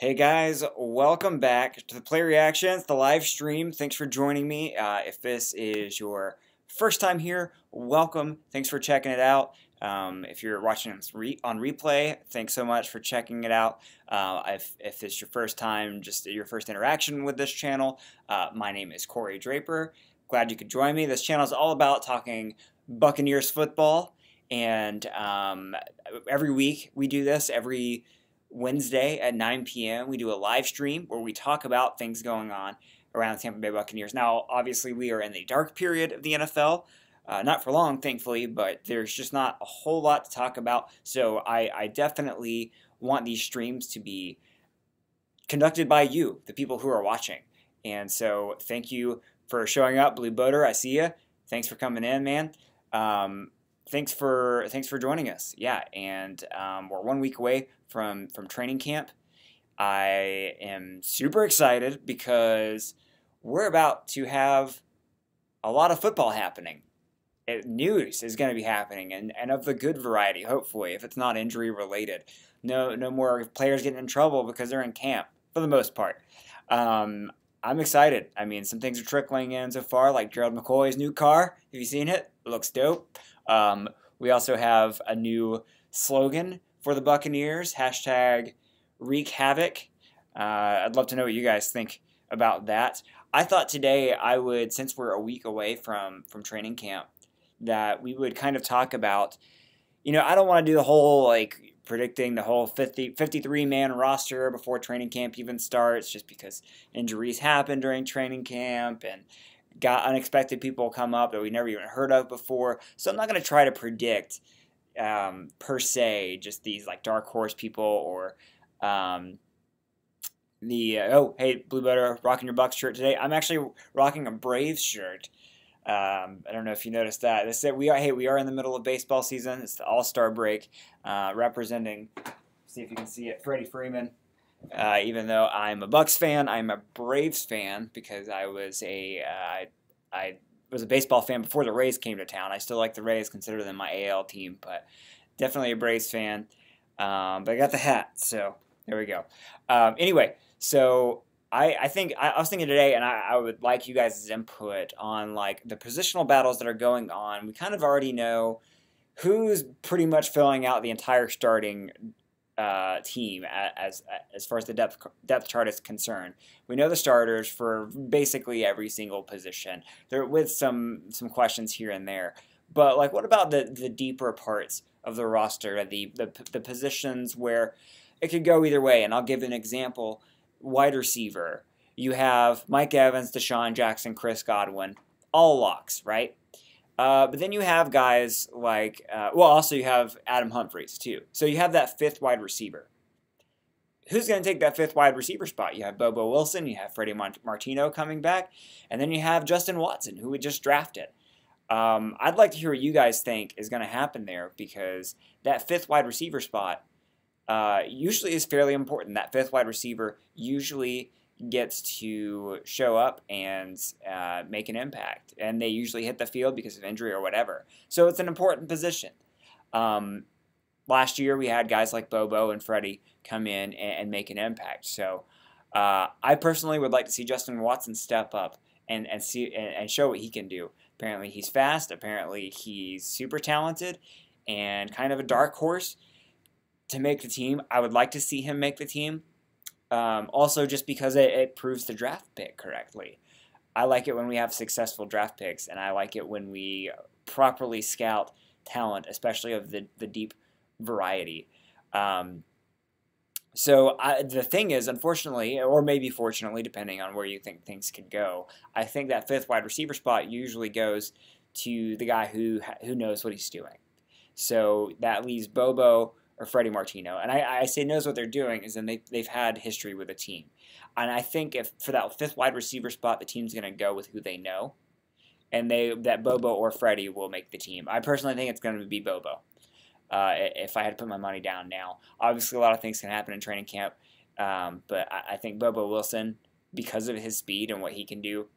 Hey guys, welcome back to the Play Reactions, the live stream. Thanks for joining me. If this is your first time here, welcome. Thanks for checking it out. If you're watching on replay, thanks so much for checking it out. If it's your first time, just your first interaction with this channel, my name is Corey Draper. Glad you could join me. This channel is all about talking Buccaneers football, and every week we do this. Every Wednesday at 9 p.m. we do a live stream where we talk about things going on around the Tampa Bay Buccaneers. Now, obviously, we are in the dark period of the NFL. Not for long, thankfully, but there's just not a whole lot to talk about. So I definitely want these streams to be conducted by you, the people who are watching. And so thank you for showing up, Blue Boater. I see you. Thanks for coming in, man. Thanks for joining us. Yeah, and we're 1 week away from training camp. I am super excited because we're about to have a lot of football happening. News is going to be happening, and of the good variety, hopefully, if it's not injury related. No more players getting in trouble because they're in camp, for the most part. I'm excited. I mean, some things are trickling in so far, like Gerald McCoy's new car. Have you seen it? It looks dope. We also have a new slogan for the Buccaneers, #Wreak Havoc. I'd love to know what you guys think about that. I thought today I would, since we're a week away from training camp, that we would kind of talk about, I don't want to do the whole, predicting the whole 53-man roster before training camp even starts, just because injuries happen during training camp and got unexpected people come up that we never even heard of before. So I'm not going to try to predict per se just these dark horse people or oh, hey, Blue Butter, rocking your Bucs shirt today. I'm actually rocking a Braves shirt. I don't know if you noticed that. We are in the middle of baseball season. It's the All-Star break, representing, see if you can see it, Freddie Freeman. Even though I'm a Bucs fan, I'm a Braves fan because I was a baseball fan before the Rays came to town. I still like the Rays, consider them my AL team, but definitely a Braves fan. But I got the hat, so there we go. Anyway, so I was thinking today, and I would like you guys' input on the positional battles that are going on. We kind of already know who's pretty much filling out the entire starting team as far as the depth chart is concerned. We know the starters for basically every single position. There with some questions here and there. But what about the deeper parts of the roster, the positions where it could go either way? And I'll give an example. Wide receiver. You have Mike Evans, Deshaun Jackson, Chris Godwin, all locks, right? But then you have guys also you have Adam Humphries too. So you have that fifth wide receiver. Who's going to take that fifth wide receiver spot? You have Bobo Wilson, you have Freddie Martino coming back, and then you have Justin Watson, who we just drafted. I'd like to hear what you guys think is going to happen there, because that fifth wide receiver spot usually is fairly important. That fifth wide receiver usually gets to show up and make an impact, and they usually hit the field because of injury or whatever. So it's an important position. Last year we had guys like Bobo and Freddie come in and make an impact. So I personally would like to see Justin Watson step up and show what he can do. Apparently he's fast. Apparently he's super talented and kind of a dark horse to make the team. I would like to see him make the team. Also, just because it proves the draft pick correctly. I like it when we have successful draft picks, and I like it when we properly scout talent, especially of the deep variety. So the thing is, unfortunately, or maybe fortunately, depending on where you think things could go, I think that fifth wide receiver spot usually goes to the guy who knows what he's doing. So that leaves Bobo or Freddie Martino. And I say knows what they're doing is then they've had history with a team. And I think if for that fifth wide receiver spot, the team's going to go with who they know. And that Bobo or Freddie will make the team. I personally think it's going to be Bobo. If I had to put my money down now. Obviously, a lot of things can happen in training camp. But I think Bobo Wilson, because of his speed and what he can do,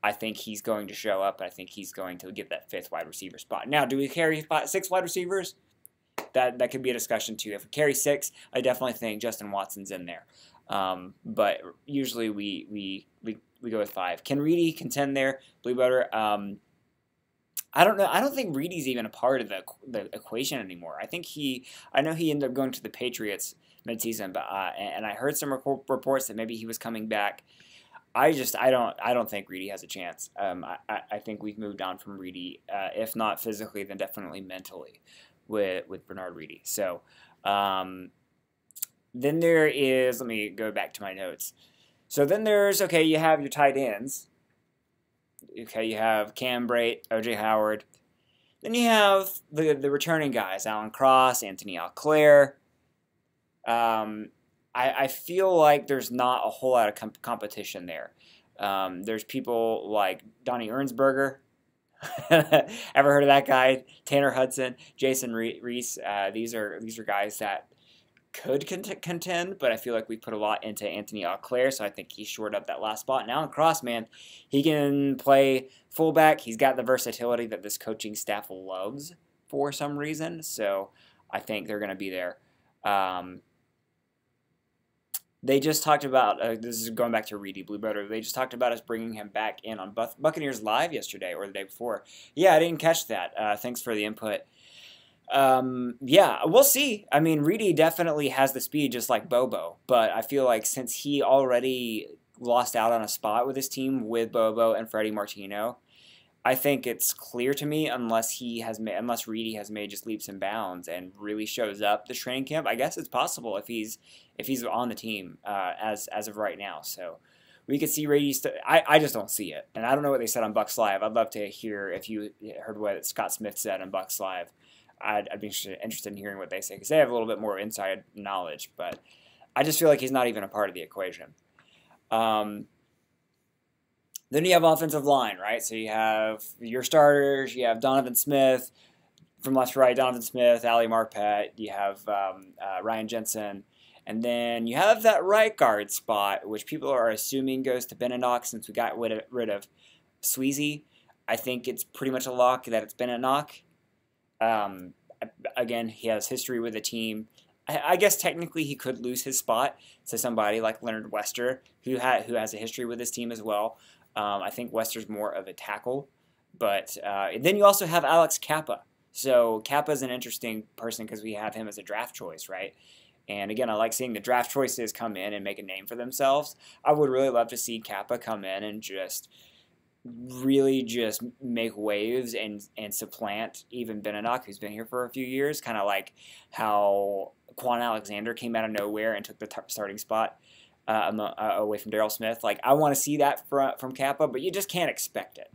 I think he's going to show up. I think he's going to get that fifth wide receiver spot. Now, do we carry 6 wide receivers? that could be a discussion too. If we carry 6, I definitely think Justin Watson's in there. But usually we go with 5. Can Reedy contend there? Blue Butter. I don't know. I don't think Reedy's even a part of the equation anymore. I know he ended up going to the Patriots midseason, but and I heard some reports that maybe he was coming back. I don't think Reedy has a chance. I think we've moved on from Reedy, if not physically, then definitely mentally, with Bernard Reedy. So then there is. Let me go back to my notes. So then there's you have your tight ends. Okay, you have Cam Brate, O.J. Howard. Then you have the returning guys, Alan Cross, Anthony Auclair. I feel like there's not a whole lot of competition there. There's people like Donnie Ernsberger. Ever heard of that guy? Tanner Hudson, Jason Reese. These are guys that could contend, but I feel like we put a lot into Anthony Auclair, so I think he's shored up that last spot. And Alan Cross, man, he can play fullback. He's got the versatility that this coaching staff loves for some reason, so I think they're going to be there. They just talked about, this is going back to Reedy Blue Butter, they just talked about us bringing him back in on Buccaneers Live yesterday or the day before. Yeah, I didn't catch that. Thanks for the input. Yeah, we'll see. I mean, Reedy definitely has the speed just like Bobo, but I feel like since he already lost out on a spot with his team with Bobo and Freddie Martino, I think it's clear to me unless Reedy has made just leaps and bounds and really shows up this training camp. I guess it's possible if he's on the team as of right now. So we could see Reedy. I just don't see it, and I don't know what they said on Bucs Live. I'd love to hear if you heard what Scott Smith said on Bucs Live. I'd be interested in hearing what they say because they have a little bit more inside knowledge, but I just feel like he's not even a part of the equation. Then you have offensive line, right? So you have your starters. You have Donovan Smith from left to right. Donovan Smith, Ali Marpet. You have Ryan Jensen. And then you have that right guard spot, which people are assuming goes to Benenoch since we got rid of Sweezy. I think it's pretty much a lock that it's Benenoch. Again, he has history with the team. I guess technically he could lose his spot to somebody like Leonard Wester, who has a history with his team as well. I think Wester's more of a tackle. But then you also have Alex Kappa. So Kappa's an interesting person because we have him as a draft choice, right? And again, I like seeing the draft choices come in and make a name for themselves. I would really love to see Kappa come in and really just make waves and supplant even Benenoch, who's been here for a few years, kind of like how Quan Alexander came out of nowhere and took the starting spot away from Darryl Smith. Like, I want to see that from Kappa, but you just can't expect it.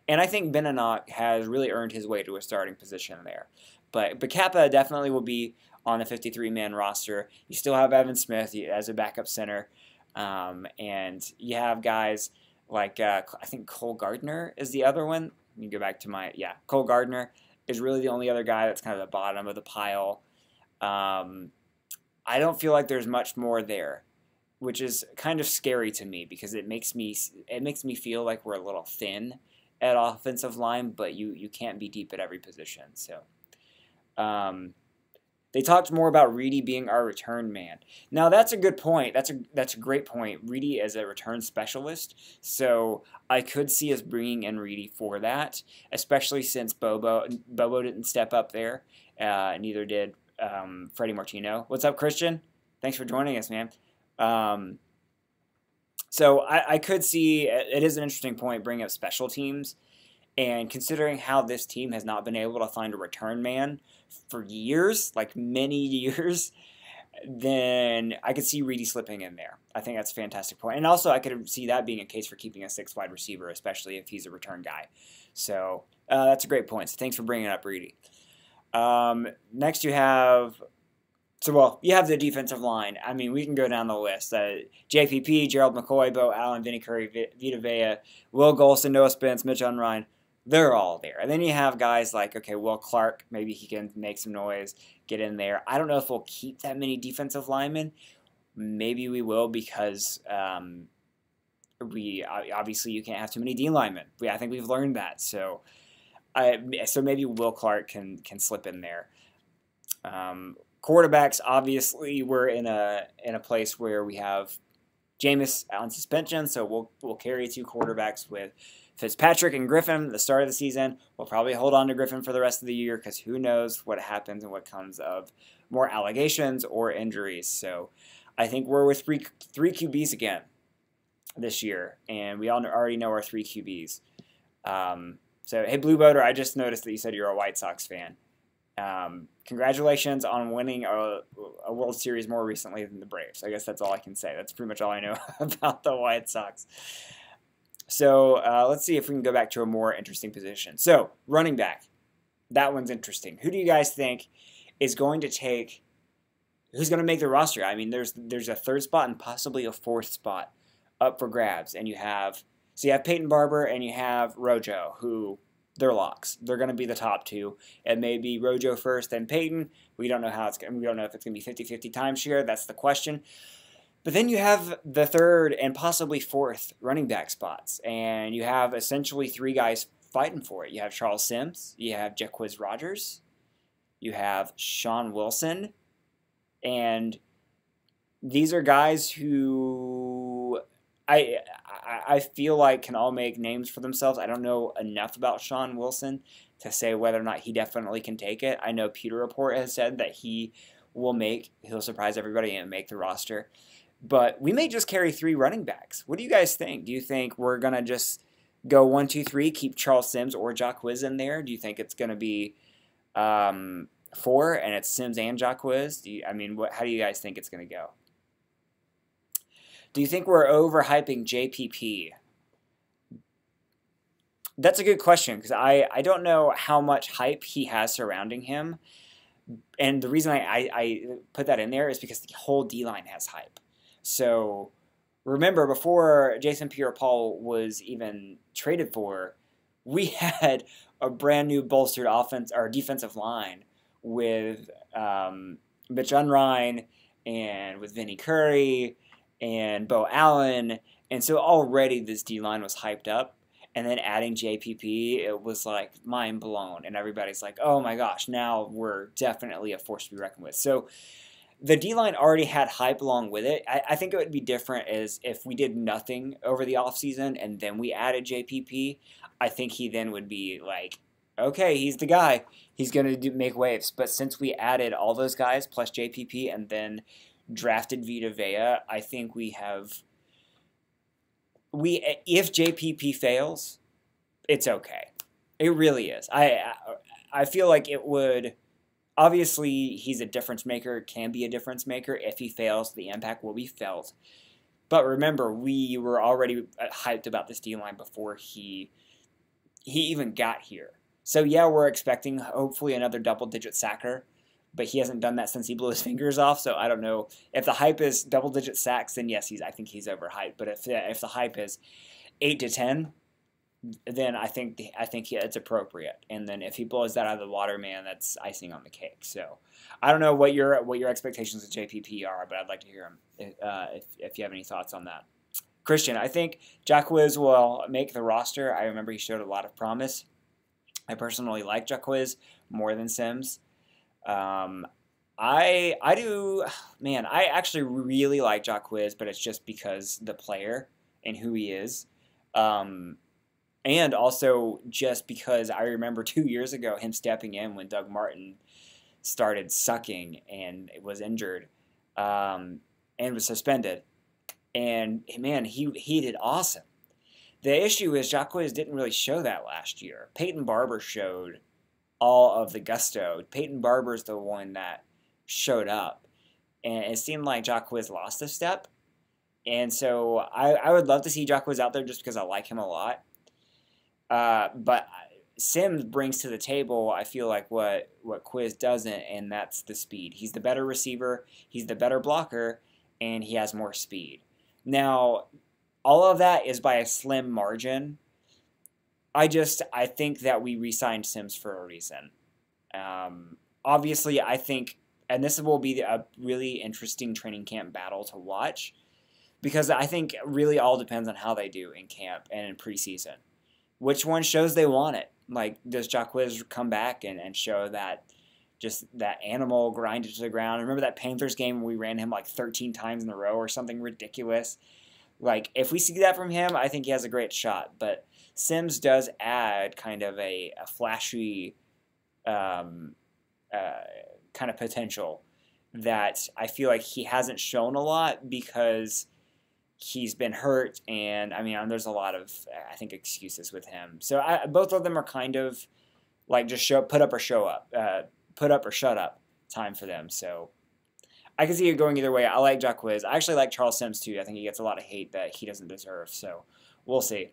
And I think Benenoch has really earned his way to a starting position there. But Kappa definitely will be on the 53-man roster. You still have Evan Smith as a backup center. And you have guys like, I think Cole Gardner is the other one. Let me go back to Cole Gardner is really the only other guy that's kind of the bottom of the pile. I don't feel like there's much more there, which is kind of scary to me because it makes me feel like we're a little thin at offensive line, but you can't be deep at every position. So they talked more about Reedy being our return man. Now that's a good point. That's a great point. Reedy as a return specialist. So I could see us bringing in Reedy for that, especially since Bobo didn't step up there. Neither did Freddie Martino. What's up, Christian? Thanks for joining us, man. So I could see it is an interesting point bringing up special teams. And considering how this team has not been able to find a return man for years, like many years, then I could see Reedy slipping in there. I think that's a fantastic point. And also I could see that being a case for keeping a 6th wide receiver, especially if he's a return guy. So that's a great point. So thanks for bringing up Reedy. Next you have... you have the defensive line. I mean, we can go down the list. JPP, Gerald McCoy, Bo Allen, Vinny Curry, Vita Vea, Will Golston, Noah Spence, Mitch Unrein. They're all there. And then you have guys like, Will Clark. Maybe he can make some noise, get in there. I don't know if we'll keep that many defensive linemen. Maybe we will because obviously you can't have too many D linemen. I think we've learned that. So maybe Will Clark can slip in there. Quarterbacks, obviously, we're in a place where we have Jameis on suspension, so we'll carry 2 quarterbacks with Fitzpatrick and Griffin at the start of the season. We'll probably hold on to Griffin for the rest of the year because who knows what happens and what comes of more allegations or injuries. So I think we're with three QBs again this year, and we all already know our 3 QBs. So, hey, Blue Boater, I just noticed that you said you're a White Sox fan. Congratulations on winning a World Series more recently than the Braves. I guess that's all I can say. That's pretty much all I know about the White Sox. So let's see if we can go back to a more interesting position. So running back, that one's interesting. Who do you guys think is going to take? Who's going to make the roster? I mean, there's a 3rd spot and possibly a 4th spot up for grabs, and you have Peyton Barber and you have Rojo, who they're locks. They're going to be the top 2. It may be Rojo first, then Peyton. We don't know how it's going. We don't know if it's going to be 50-50 timeshare. That's the question. But then you have the 3rd and possibly 4th running back spots, and you have essentially 3 guys fighting for it. You have Charles Sims, you have Jacquizz Rodgers, you have Sean Wilson, and these are guys who I feel like can all make names for themselves. I don't know enough about Sean Wilson to say whether or not he definitely can take it. I know Pewter Report has said that he'll surprise everybody and make the roster. But we may just carry 3 running backs. What do you guys think? Do you think we're going to just go 1, 2, 3, keep Charles Sims or Jacquizz in there? Do you think it's going to be 4 and it's Sims and Jacquizz? How do you guys think it's going to go? Do you think we're overhyping JPP? That's a good question because I don't know how much hype he has surrounding him. And the reason I put that in there is because the whole D-line has hype. So remember, before Jason Pierre-Paul was even traded for, we had a brand new bolstered defensive line with Mitch Unrein and with Vinny Curry and Bo Allen. And so already this D-line was hyped up. And then adding JPP, it was like mind blown. And everybody's like, oh my gosh, now we're definitely a force to be reckoned with. So the D-line already had hype along with it. I think it would be different as if we did nothing over the offseason and then we added JPP. I think he then would be like, okay, he's the guy. He's going to make waves. But since we added all those guys plus JPP and then drafted Vita Vea, I think if JPP fails, it's okay. It really is. I feel like it would. Obviously, he's a difference maker, can be a difference maker. If he fails, the impact will be felt. But remember, we were already hyped about this D-line before he even got here. So yeah, we're expecting hopefully another double-digit sacker, but he hasn't done that since he blew his fingers off. So I don't know if the hype is double-digit sacks. Then yes, I think he's overhyped. But if the hype is 8 to 10. Then I think it's appropriate. And then if he blows that out of the water, man, that's icing on the cake. So I don't know what your expectations of JPP are, but I'd like to hear them if you have any thoughts on that. Christian, I think Jacquizz will make the roster. I remember he showed a lot of promise. I personally like Jacquizz more than Sims. I do, man. I actually really like Jacquizz, but it's just because the player and who he is. And also just because I remember 2 years ago him stepping in when Doug Martin started sucking and was injured and was suspended. And, man, he did awesome. The issue is Jacquizz didn't really show that last year. Peyton Barber showed all of the gusto. Peyton Barber's the one that showed up. And it seemed like Jacquizz lost a step. And so I would love to see Jacquizz out there just because I like him a lot. But Sims brings to the table, I feel like, what Quiz doesn't, and that's the speed. He's the better receiver, he's the better blocker, and he has more speed. Now, all of that is by a slim margin. I think that we re-signed Sims for a reason. Obviously, I think, and this will be a really interesting training camp battle to watch, because I think really all depends on how they do in camp and in preseason. Which one shows they want it? Like, does Jacquizz come back and show that just that animal grinded to the ground. Remember that Panthers game where we ran him like 13 times in a row or something ridiculous? Like, if we see that from him, I think he has a great shot. But Sims does add kind of a flashy kind of potential that I feel like he hasn't shown a lot because he's been hurt. And, I mean, there's a lot of, I think, excuses with him. So both of them are kind of like just put up or shut up time for them. So I can see it going either way. I like Jacquizz. I actually like Charles Sims too. I think he gets a lot of hate that he doesn't deserve. So we'll see.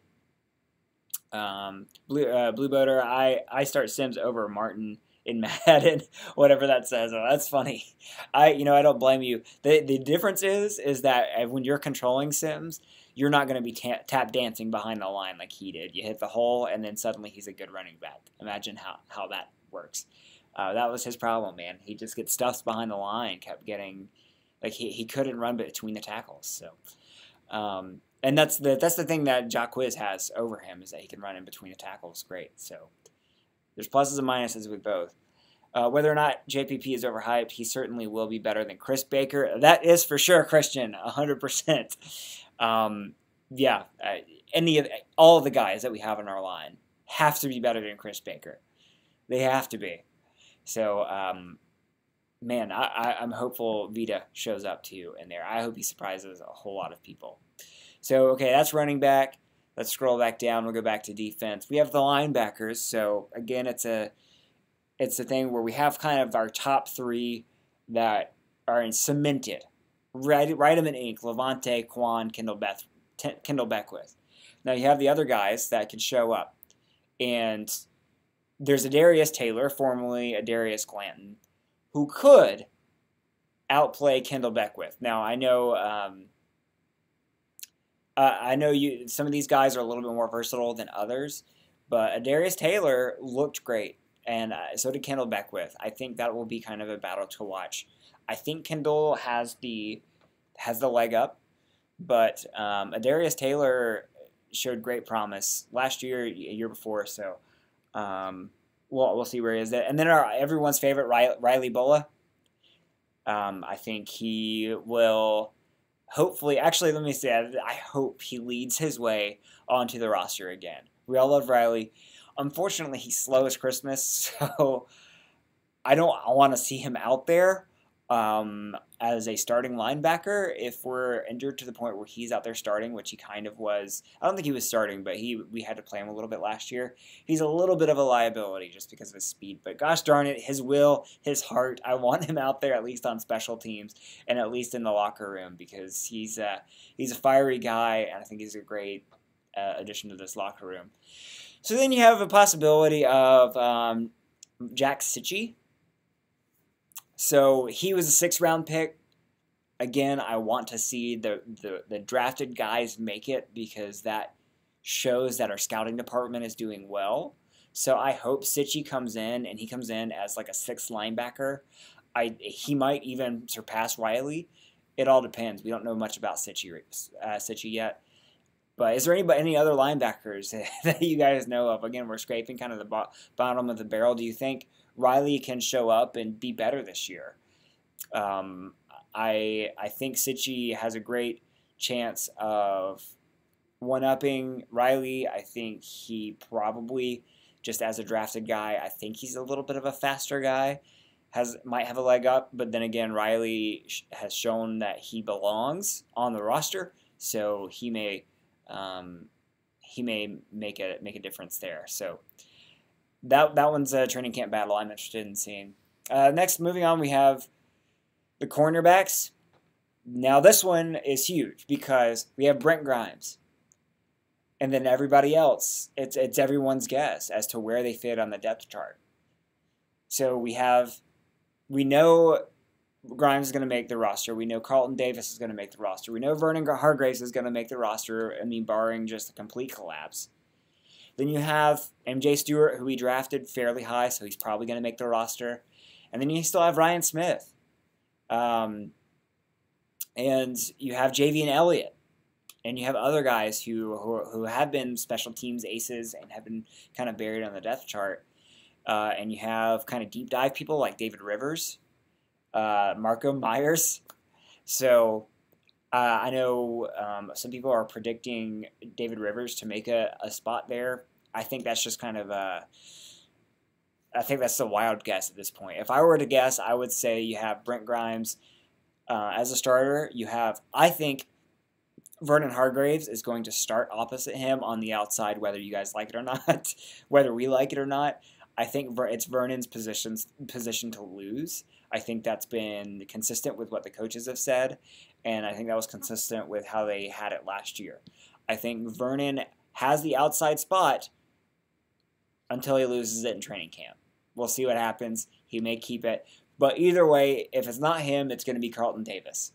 Blue Boater, I start Sims over Martin in Madden, whatever that says. Oh, that's funny. I don't blame you. The difference is that when you're controlling Sims, you're not going to be tap dancing behind the line like he did. You hit the hole, and then suddenly he's a good running back. Imagine how that works. That was his problem, man. He just gets stuffed behind the line, kept getting, like, he couldn't run between the tackles. So, and that's the thing that Jacquizz has over him, is that he can run in between the tackles great. So there's pluses and minuses with both. Whether or not JPP is overhyped, he certainly will be better than Chris Baker. That is for sure, Christian, 100%. Yeah, all of the guys that we have in our line have to be better than Chris Baker. They have to be. So, man, I'm hopeful Vita shows up too in there. I hope he surprises a whole lot of people. So, okay, that's running back. Let's scroll back down. We'll go back to defense. We have the linebackers. So, again, it's a thing where we have kind of our top three that are cemented. Write them in ink. Levante, Quan, Kendall Beckwith. Now, you have the other guys that can show up. And there's a Darius Taylor, formerly a Darius Glanton, who could outplay Kendall Beckwith. Now, I know some of these guys are a little bit more versatile than others, but Darius Taylor looked great, and so did Kendall Beckwith. I think that will be kind of a battle to watch. I think Kendall has the leg up, but Darius Taylor showed great promise last year, a year before, so we'll see where he is. And then everyone's favorite, Riley Bola. I think he will hopefully, actually, let me say, I hope he leads his way onto the roster again. We all love Riley. Unfortunately, he's slow as Christmas, so I don't want to see him out there as a starting linebacker if we're injured to the point where he's out there starting, which he kind of was. I don't think he was starting, but we had to play him a little bit last year. He's a little bit of a liability just because of his speed, but gosh darn it, his will, his heart, I want him out there at least on special teams and at least in the locker room because he's a fiery guy, and I think he's a great addition to this locker room. So then you have a possibility of Jack Sitchie. So he was a 6th round pick. Again, I want to see the drafted guys make it because that shows that our scouting department is doing well. So I hope Sitchie comes in, and he comes in as like a 6th linebacker. He might even surpass Riley. It all depends. We don't know much about Sitchie yet. But is there any other linebackers that you guys know of? Again, we're scraping kind of the bottom of the barrel. Do you think Riley can show up and be better this year? I think Sitchie has a great chance of one-upping Riley. I think he probably, just as a drafted guy, I think he's a little bit of a faster guy. Might have a leg up, but then again, Riley has shown that he belongs on the roster, so he may make a difference there. So that one's a training camp battle I'm interested in seeing. Next, moving on, we have the cornerbacks. Now this one is huge because we have Brent Grimes, and then everybody else. It's everyone's guess as to where they fit on the depth chart. So we know Grimes is going to make the roster. We know Carlton Davis is going to make the roster. We know Vernon Hargreaves is going to make the roster, barring just a complete collapse. Then you have MJ Stewart, who we drafted fairly high, so he's probably going to make the roster. And then you still have Ryan Smith. And you have Javian Elliott. And you have other guys who have been special teams aces and have been kind of buried on the depth chart. and you have kind of deep dive people like David Rivers, Marco Myers. So I know some people are predicting David Rivers to make a spot there. I think that's just kind of I think that's a wild guess at this point. If I were to guess, I would say you have Brent Grimes as a starter. You have, I think, Vernon Hargreaves is going to start opposite him on the outside, whether you guys like it or not, whether we like it or not. I think it's Vernon's position to lose. I think that's been consistent with what the coaches have said, and I think that was consistent with how they had it last year. I think Vernon has the outside spot until he loses it in training camp. We'll see what happens. He may keep it. But either way, if it's not him, it's going to be Carlton Davis.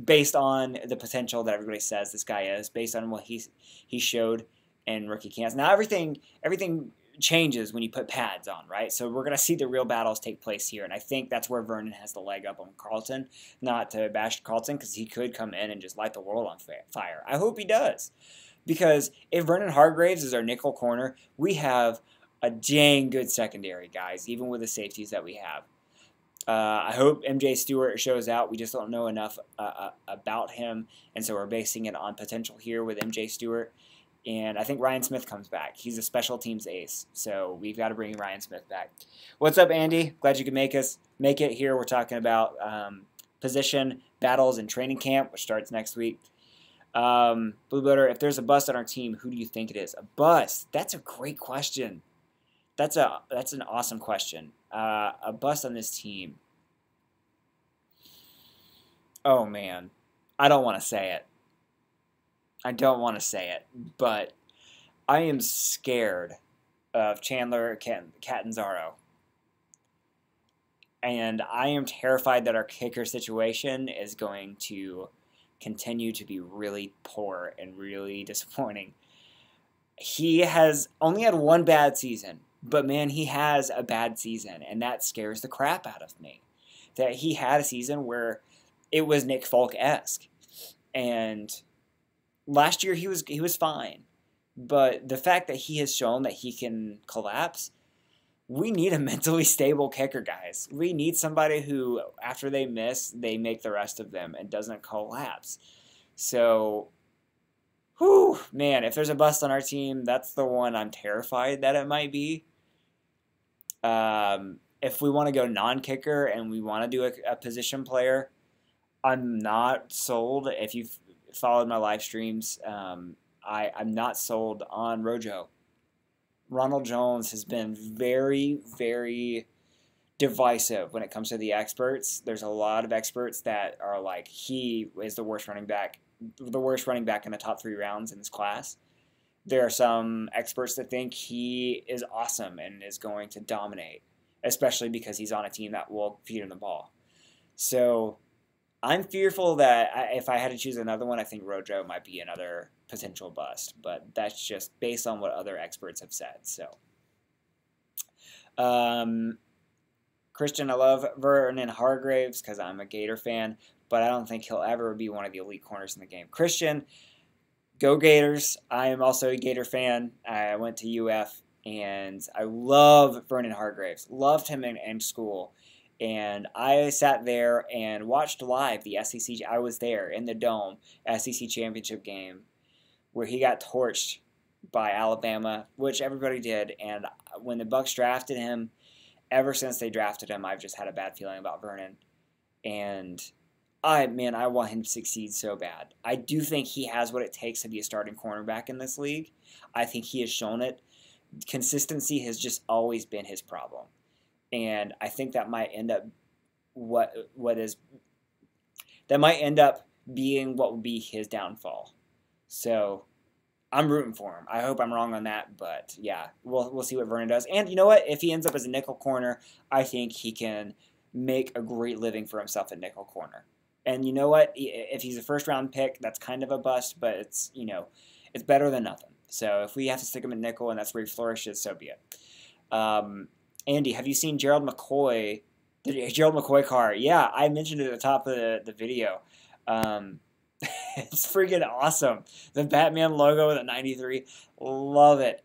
Based on the potential that everybody says this guy is, based on what he showed in rookie camps. Now everything changes when you put pads on, right? So we're going to see the real battles take place here, and I think that's where Vernon has the leg up on Carlton. Not to bash Carlton, because he could come in and just light the world on fire. I hope he does, because if Vernon Hargreaves is our nickel corner, we have a dang good secondary, guys, even with the safeties that we have. I hope MJ Stewart shows out. We just don't know enough about him, and so we're basing it on potential here with MJ Stewart. And I think Ryan Smith comes back. He's a special teams ace, so we've got to bring Ryan Smith back. What's up, Andy? Glad you could make it here. We're talking about position battles in training camp, which starts next week. Blue Butter, if there's a bust on our team, who do you think it is? A bust? That's a great question. That's an awesome question. A bust on this team. Oh, man. I don't want to say it. But I am scared of Chandler Catanzaro. And I am terrified that our kicker situation is going to continue to be really poor and really disappointing. He has only had one bad season. But, man, he has a bad season, and that scares the crap out of me. That he had a season where it was Nick Folk-esque. And last year he was fine. But the fact that he has shown that he can collapse, we need a mentally stable kicker, guys. We need somebody who, after they miss, they make the rest of them and doesn't collapse. So, whew, man, if there's a bust on our team, that's the one I'm terrified that it might be. If we want to go non-kicker and we want to do a position player, I'm not sold. If you've followed my live streams, I'm not sold on Rojo. Ronald Jones has been very, very divisive when it comes to the experts. There's a lot of experts that are like, he is the worst running back in the top 3 rounds in this class. There are some experts that think he is awesome and is going to dominate, especially because he's on a team that will feed him the ball. So I'm fearful that if I had to choose another one, I think Rojo might be another potential bust, but that's just based on what other experts have said. So, Christian, I love Vernon Hargreaves because I'm a Gator fan, but I don't think he'll ever be one of the elite corners in the game. Christian, go Gators. I am also a Gator fan. I went to UF, and I love Vernon Hargreaves. Loved him in school. And I sat there and watched live the SEC. I was there in the Dome, SEC Championship game, where he got torched by Alabama, which everybody did. And when the Bucs drafted him, ever since they drafted him, I've just had a bad feeling about Vernon. And I want him to succeed so bad. I do think he has what it takes to be a starting cornerback in this league. I think he has shown it. Consistency has just always been his problem. And I think that might end up being what will be his downfall. So I'm rooting for him. I hope I'm wrong on that, but yeah, we'll see what Vernon does. And you know what? If he ends up as a nickel corner, I think he can make a great living for himself at nickel corner. And you know what? If he's a first-round pick, that's kind of a bust, but it's better than nothing. So if we have to stick him at nickel and that's where he flourishes, so be it. Andy, have you seen Gerald McCoy? The Gerald McCoy car? Yeah, I mentioned it at the top of the video. It's freaking awesome. The Batman logo with a 93. Love it.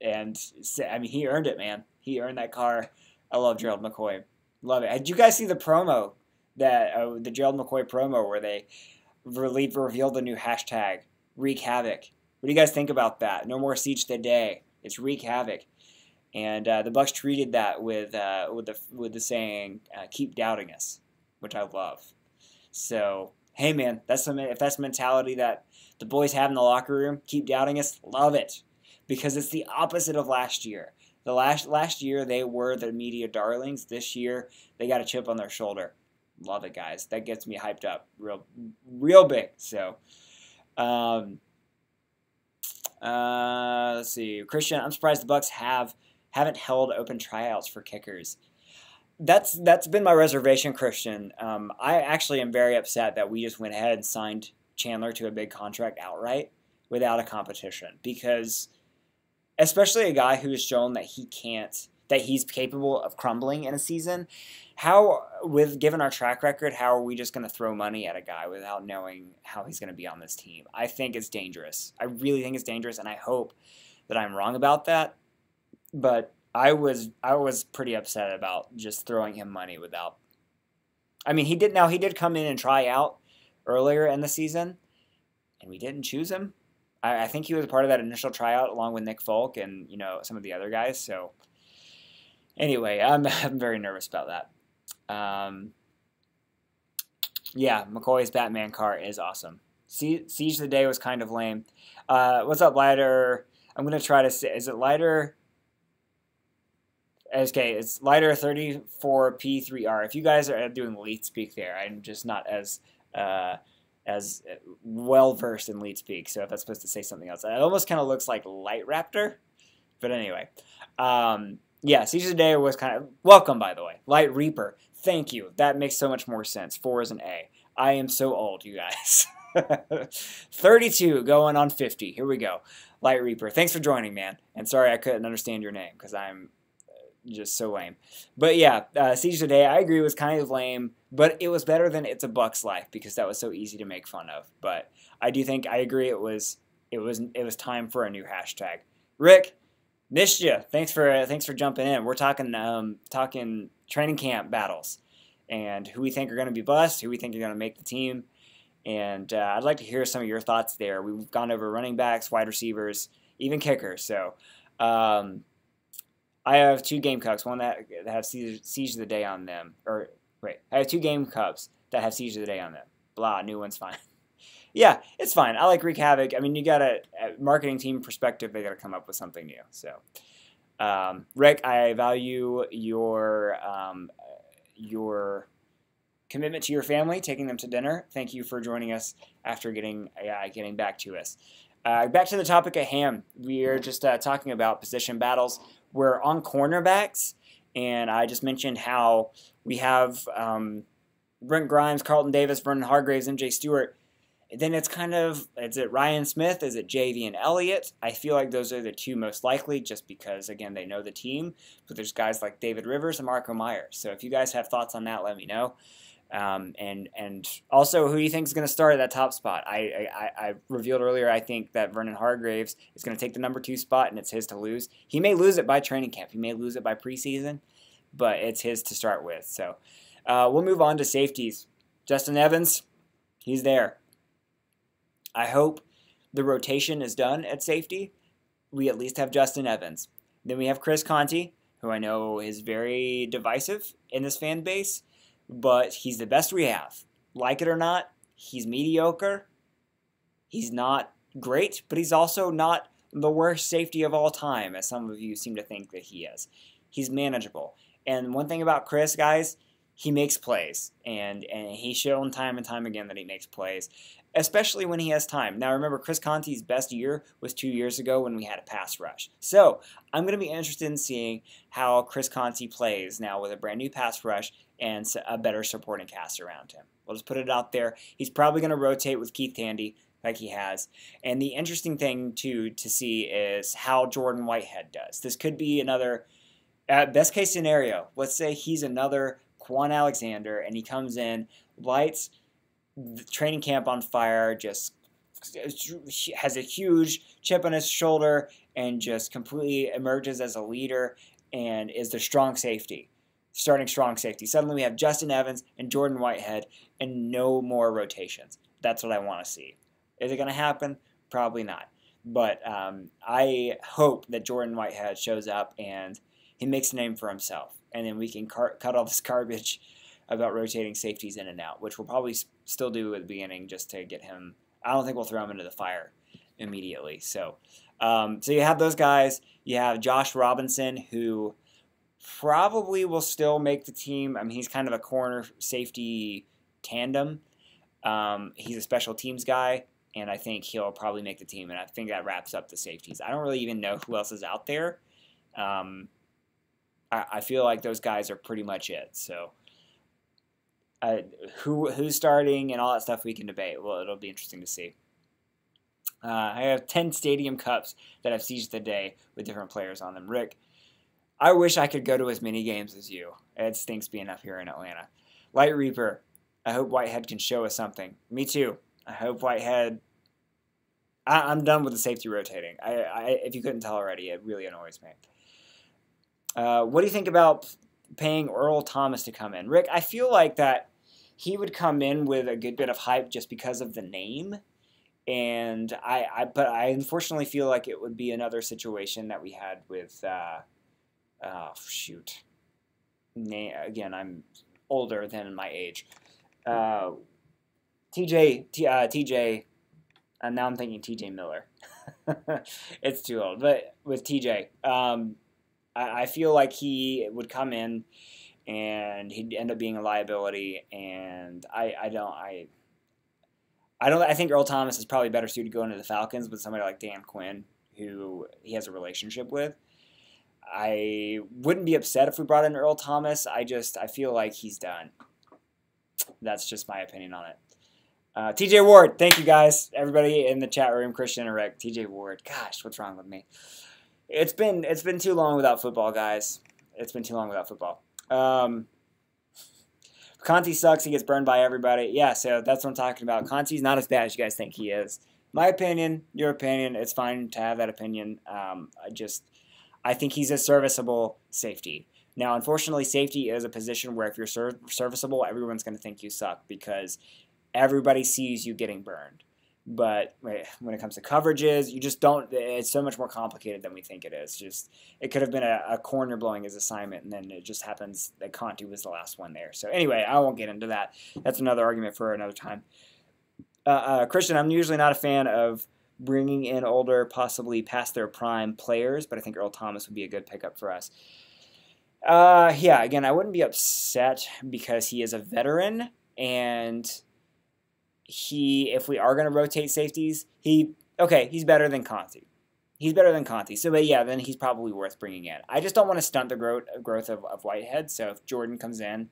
And I mean, he earned it, man. He earned that car. I love Gerald McCoy. Love it. Did you guys see the promo the Gerald McCoy promo where they revealed the new hashtag Wreak Havoc? What do you guys think about that? No more Siege Today. It's Wreak Havoc. And the Bucs treated that with the saying "Keep doubting us," which I love. So hey, man, if that's the mentality that the boys have in the locker room, keep doubting us. Love it, because it's the opposite of last year. The last year they were the media darlings. This year they got a chip on their shoulder. Love it, guys. That gets me hyped up real big. So. Let's see, Christian. I'm surprised the Bucs haven't held open tryouts for kickers. That's been my reservation, Christian. I actually am very upset that we just went ahead and signed Chandler to a big contract outright without a competition, because especially a guy who has shown that he's capable of crumbling in a season. Given our track record, how are we just going to throw money at a guy without knowing how he's going to be on this team? I think it's dangerous. I really think it's dangerous, and I hope that I'm wrong about that. But I was pretty upset about just throwing him money without. I mean, he did come in and try out earlier in the season, and we didn't choose him. I think he was part of that initial tryout along with Nick Folk and some of the other guys. So anyway, I'm very nervous about that. Yeah, McCoy's Batman car is awesome. Siege of the Day was kind of lame. What's up, Lighter? I'm going to try to say, is it Lighter? Okay, it's Lighter 34P3R. If you guys are doing lead speak there, I'm just not as well versed in lead speak, so if that's supposed to say something else. It almost kind of looks like Light Raptor. But anyway. Yeah, Siege of the Day was kind of... Welcome, by the way. Light Reaper. Thank you. That makes so much more sense. 4 is an A. I am so old, you guys. 32 going on 50. Here we go. Light Reaper. Thanks for joining, man. And sorry I couldn't understand your name, because I'm just so lame. But yeah, Siege of the Day, I agree, was kind of lame, but it was better than It's a Bucs Life, because that was so easy to make fun of. But I agree it was time for a new hashtag. Rick, missed you. Thanks for jumping in. We're talking training camp battles and who we think are going to be bust, who we think are going to make the team. And I'd like to hear some of your thoughts there. We've gone over running backs, wide receivers, even kickers. So I have 2 game cups, one that have Siege of the Day on them. Or wait, I have 2 game cups that have Siege of the Day on them. Blah, new one's fine. Yeah, it's fine. I like Wreak Havoc. I mean, you got a marketing team perspective. They got to come up with something new. So, Rick, I value your commitment to your family, taking them to dinner. Thank you for joining us after getting back to us. Back to the topic at hand. We are just talking about position battles. We're on cornerbacks, and I just mentioned how we have Brent Grimes, Carlton Davis, Vernon Hargraves, MJ Stewart. Then it's is it Ryan Smith? Is it Javian Elliott? I feel like those are the 2 most likely just because, again, they know the team. But there's guys like David Rivers and Marco Myers. So if you guys have thoughts on that, let me know. And also, who do you think is going to start at that top spot? I revealed earlier, I think that Vernon Hargraves is going to take the number 2 spot, and it's his to lose. He may lose it by training camp. He may lose it by preseason, but it's his to start with. So we'll move on to safeties. Justin Evans, he's there. I hope the rotation is done at safety. We at least have Justin Evans. Then we have Chris Conte, who I know is very divisive in this fan base, but he's the best we have. Like it or not, he's mediocre. He's not great, but he's also not the worst safety of all time, as some of you seem to think that he is. He's manageable. And one thing about Chris, guys, he makes plays, and he's shown time and time again that he makes plays, especially when he has time. Now, remember, Chris Conte's best year was 2 years ago when we had a pass rush. So I'm going to be interested in seeing how Chris Conte plays now with a brand new pass rush and a better supporting cast around him. We'll just put it out there. He's probably going to rotate with Keith Tandy like he has. And the interesting thing, too, to see is how Jordan Whitehead does. This could be another best case scenario. Let's say he's another Quan Alexander, and he comes in, lights the training camp on fire, just has a huge chip on his shoulder and just completely emerges as a leader and is the strong safety, starting strong safety. Suddenly we have Justin Evans and Jordan Whitehead and no more rotations. That's what I want to see. Is it going to happen? Probably not. But I hope that Jordan Whitehead shows up and he makes a name for himself. And then we can cut all this garbage about rotating safeties in and out, which we'll probably still do at the beginning just to get him. I don't think we'll throw him into the fire immediately. So you have those guys. You have Josh Robinson, who probably will still make the team. I mean, he's kind of a corner safety tandem. He's a special teams guy, and I think he'll probably make the team, and I think that wraps up the safeties. I don't really even know who else is out there. I feel like those guys are pretty much it. So who's starting and all that stuff we can debate. Well, it'll be interesting to see. I have 10 stadium cups that I've seized the day with different players on them. Rick, I wish I could go to as many games as you. It stinks being up here in Atlanta. Light Reaper, I hope Whitehead can show us something. Me too. I hope Whitehead... I'm done with the safety rotating. If you couldn't tell already, it really annoys me. What do you think about paying Earl Thomas to come in? Rick, I feel like that he would come in with a good bit of hype just because of the name. And but I unfortunately feel like it would be another situation that we had with, again, I'm older than my age. TJ, and now I'm thinking TJ Miller. It's too old, but with TJ, I feel like he would come in and he'd end up being a liability, and I think Earl Thomas is probably better suited to go into the Falcons with somebody like Dan Quinn, who he has a relationship with. I wouldn't be upset if we brought in Earl Thomas. I feel like he's done. That's just my opinion on it. TJ Ward, thank you guys, everybody in the chat room, Christian and Rick. TJ Ward, gosh, what's wrong with me? It's been too long without football, guys. It's been too long without football. Conti sucks. He gets burned by everybody. Yeah, so that's what I'm talking about. Conti's not as bad as you guys think he is. My opinion, your opinion, it's fine to have that opinion. I think he's a serviceable safety. Now, unfortunately, safety is a position where if you're serviceable, everyone's going to think you suck because everybody sees you getting burned. But when it comes to coverages, you just don't. It's so much more complicated than we think it is. It could have been a corner blowing his assignment, and then it just happens that Conti was the last one there. So anyway, I won't get into that. That's another argument for another time. Christian, I'm usually not a fan of bringing in older, possibly past their prime players, but I think Earl Thomas would be a good pickup for us. Yeah, again, I wouldn't be upset because he is a veteran, and if we are going to rotate safeties, he's better than Conti. He's better than Conti. So, but yeah, then he's probably worth bringing in. I just don't want to stunt the growth of Whitehead. So if Jordan comes in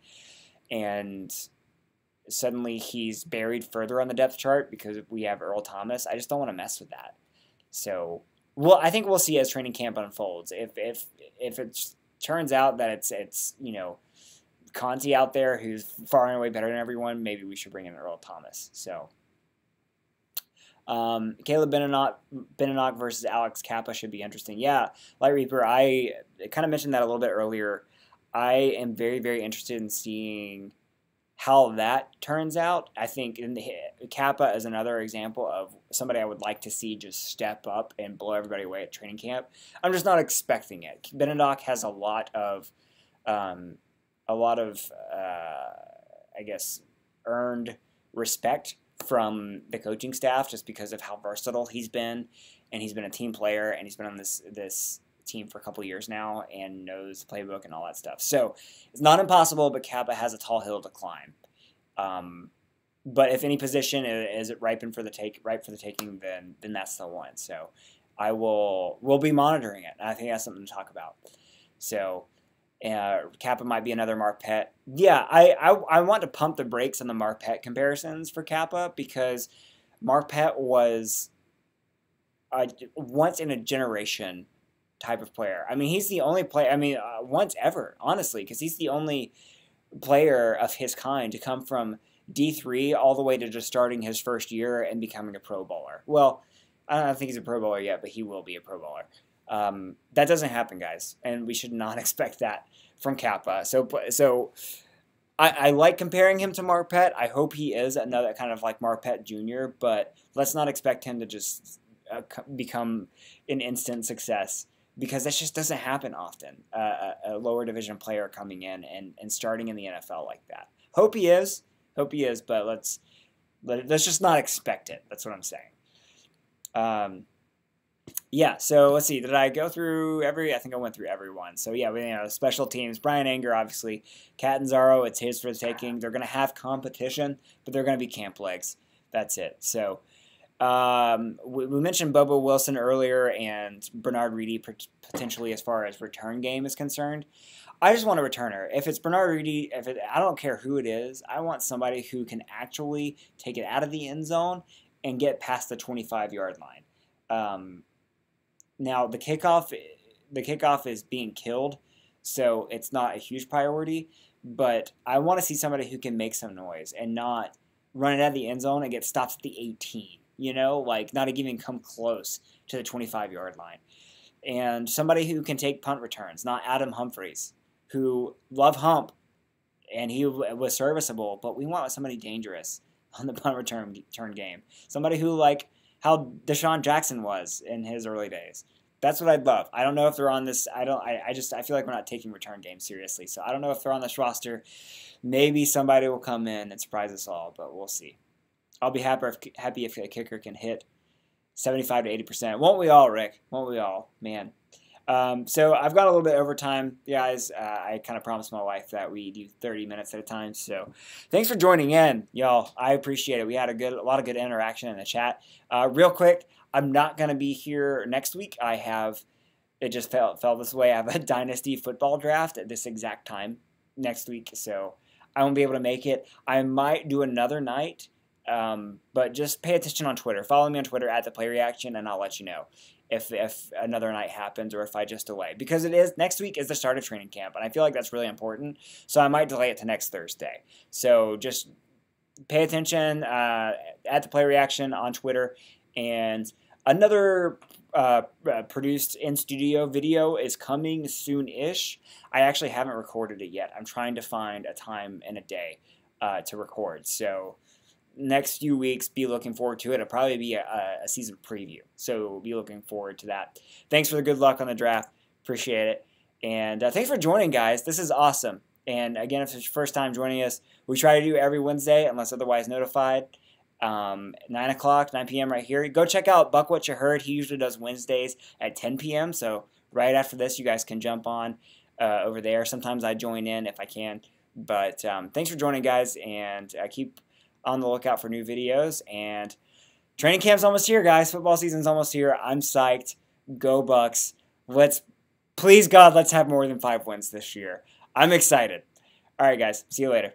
and suddenly he's buried further on the depth chart because we have Earl Thomas, I just don't want to mess with that. So, I think we'll see as training camp unfolds. If it turns out that it's Conti out there who's far and away better than everyone, maybe we should bring in Earl Thomas. So, Caleb Benenoch versus Alex Kappa should be interesting. Yeah, Light Reaper, I kind of mentioned that a little bit earlier. I am very, very interested in seeing how that turns out. I think Kappa is another example of somebody I would like to see just step up and blow everybody away at training camp. I'm just not expecting it. Benenoch has a lot of I guess, earned respect from the coaching staff just because of how versatile he's been, and he's been a team player, and he's been on this team for a couple of years now and knows the playbook and all that stuff. So it's not impossible, but Kappa has a tall hill to climb. But if any position is it ripe for the taking, then that's the one. So we'll be monitoring it. And I think that's something to talk about. So Kappa might be another Marpet. Yeah, I want to pump the brakes on the Marpet comparisons for Kappa because Marpet was a once in a generation type of player. I mean, he's the only player. I mean, once ever, honestly, because he's the only player of his kind to come from D3 all the way to just starting his first year and becoming a Pro Bowler. Well, I don't think he's a Pro Bowler yet, but he will be a Pro Bowler. That doesn't happen, guys, and we should not expect that from Kappa. So I like comparing him to Marpet. I hope he is another kind of like Marpet Jr., but let's not expect him to just become an instant success, because that just doesn't happen often. A lower division player coming in and starting in the NFL like that. Hope he is, but let's just not expect it. That's what I'm saying. Yeah, so let's see. Did I go through I think I went through everyone. So yeah, special teams. Brian Anger, obviously. Catanzaro, it's his for the taking. They're going to have competition, but they're going to be camp legs. That's it. So we mentioned Bobo Wilson earlier and Bernard Reedy potentially as far as return game is concerned. I just want a returner. If it's Bernard Reedy, I don't care who it is. I want somebody who can actually take it out of the end zone and get past the 25-yard line. Now the kickoff is being killed, so it's not a huge priority. But I want to see somebody who can make some noise and not run it out of the end zone and get stopped at the 18. Like not even come close to the 25-yard line. And somebody who can take punt returns, not Adam Humphries, who love Hump, and he was serviceable, but we want somebody dangerous on the punt return game. Somebody who, like how Deshaun Jackson was in his early days. That's what I'd love. I don't know if they're on this. I feel like we're not taking return games seriously. So I don't know if they're on this roster. Maybe somebody will come in and surprise us all, but we'll see. I'll be happy if a kicker can hit 75 to 80%. Won't we all, Rick? Won't we all? Man. So I've got a little bit of overtime, guys. I kind of promised my wife that we do 30 minutes at a time. So thanks for joining in, y'all. I appreciate it. We had a lot of good interaction in the chat. Real quick, I'm not going to be here next week. It just fell this way. I have a dynasty football draft at this exact time next week, so I won't be able to make it. I might do another night, but just pay attention on Twitter. Follow me on Twitter at @ThePlayReaction, and I'll let you know if another night happens or if I just delay. Because next week is the start of training camp, and I feel like that's really important, so I might delay it to next Thursday. So just pay attention at @ThePlayReaction on Twitter, and another produced in-studio video is coming soon-ish. I actually haven't recorded it yet. I'm trying to find a time and a day to record. So next few weeks, be looking forward to it. It'll probably be a season preview. So be looking forward to that. Thanks for the good luck on the draft. Appreciate it. And thanks for joining, guys. This is awesome. And again, if it's your first time joining us, we try to do every Wednesday unless otherwise notified. 9 p.m. right here. Go check out Buck What You Heard. He usually does Wednesdays at 10 p.m. So right after this, you guys can jump on over there. Sometimes I join in if I can. But thanks for joining, guys, and keep on the lookout for new videos. And training camp's almost here, guys. Football season's almost here. I'm psyched. Go Bucs. Please God, let's have more than 5 wins this year. I'm excited. All right, guys. See you later.